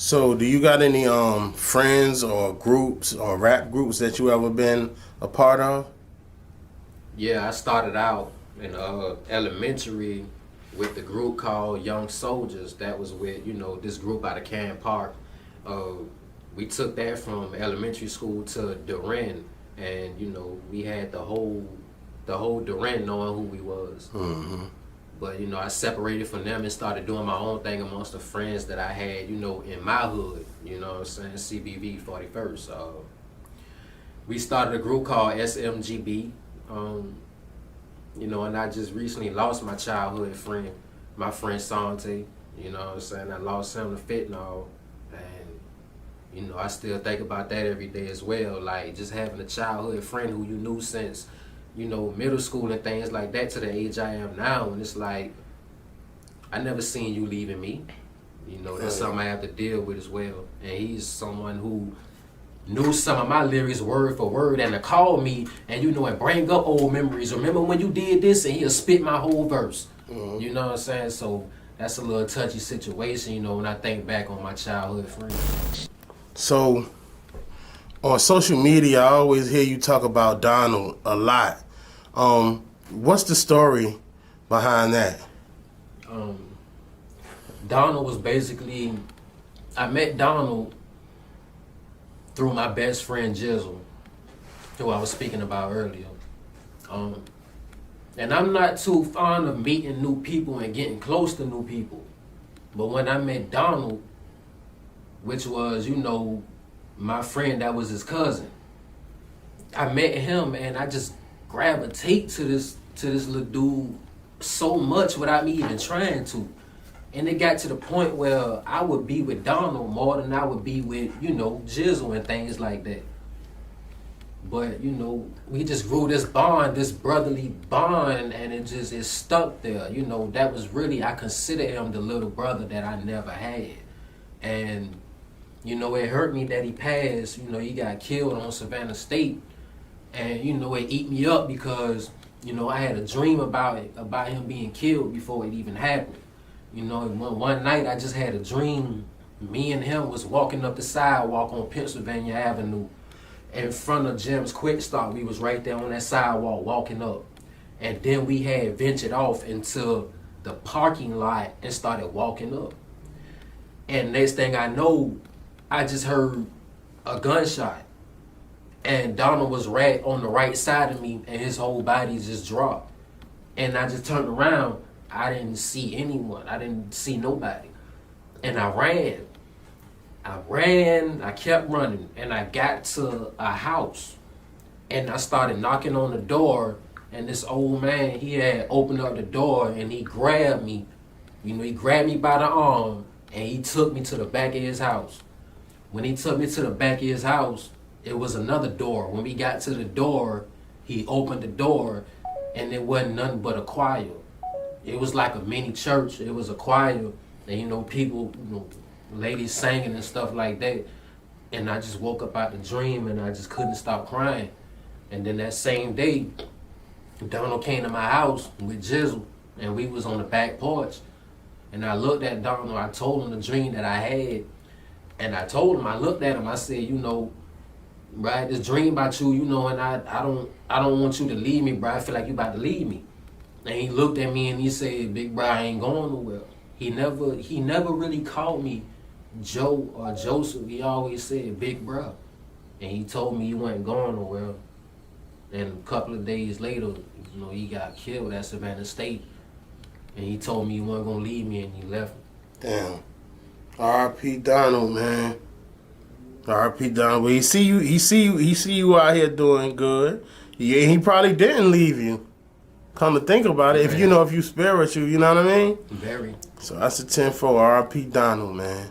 So, do you got any friends or groups or rap groups that you ever been a part of? Yeah, I started out in elementary with the group called Young Soldiers. That was with, this group out of Can Park. Uh, we took that from elementary school to Duran, and we had the whole Duran knowing who we was. Mm-hmm. But I separated from them and started doing my own thing amongst the friends that I had, in my hood. You know what I'm saying? CBV 41st. We started a group called SMGB. And I just recently lost my childhood friend, my friend Sante. You know what I'm saying? I lost him to fentanyl. And, I still think about that every day as well. Like, just having a childhood friend who you knew since, middle school and things like that to the age I am now. And it's like, I never seen you leaving me. That's something I have to deal with as well. And he's someone who knew some of my lyrics word for word and to call me and and bring up old memories. Remember when you did this? And he'll spit my whole verse. Mm-hmm. You know what I'm saying? So that's a little touchy situation, when I think back on my childhood friends. So, on social media, I always hear you talk about Donald a lot. What's the story behind that? Donald was basically, I met Donald through my best friend Jizzle, who I was speaking about earlier. And I'm not too fond of meeting new people and getting close to new people. But when I met Donald, which was, my friend that was his cousin, I met him and I just gravitate to this little dude so much without me even trying to. And it got to the point where I would be with Donald more than I would be with, Jizzle and things like that. But, we just grew this bond, this brotherly bond, and it stuck there. That was really, I consider him the little brother that I never had. And, it hurt me that he passed. He got killed on Savannah State. And, it eat me up because, I had a dream about him being killed before it even happened. One night I just had a dream. Me and him was walking up the sidewalk on Pennsylvania Avenue in front of Jim's Quick Stop. We was right there on that sidewalk walking up. And then we had ventured off into the parking lot and started walking up. And next thing I know, I just heard a gunshot. And Donald was right on the right side of me and his whole body just dropped. And I just turned around. I didn't see anyone. I didn't see nobody. And I ran. I kept running. And I got to a house. And I started knocking on the door. And this old man, he had opened up the door and he grabbed me. He grabbed me by the arm and he took me to the back of his house. When he took me to the back of his house, it was another door. When we got to the door, he opened the door and it wasn't nothing but a choir. It was like a mini church. It was a choir, and people, ladies singing and stuff like that. And I just woke up out the dream, and I just couldn't stop crying. And then that same day, Donald came to my house with Jizzle, and we was on the back porch. And I looked at Donald. I told him the dream that I had, and I looked at him. I said, right, this dream about you, and I don't want you to leave me, bro. I feel like you about to leave me. And he looked at me and he said, "Big bro, I ain't going nowhere." He never really called me Joe or Joseph. He always said Big bro. And he told me he wasn't going nowhere. And a couple of days later, he got killed at Savannah State. And he told me he wasn't gonna leave me and he left me. Damn. R.I.P. Donald, man. R.I.P. Donald. Well, he see you out here doing good. Yeah, he probably didn't leave you. Come to think about it, if you spiritual, you know what I mean? Very. So that's a 10-4 R.I.P. Donald, man.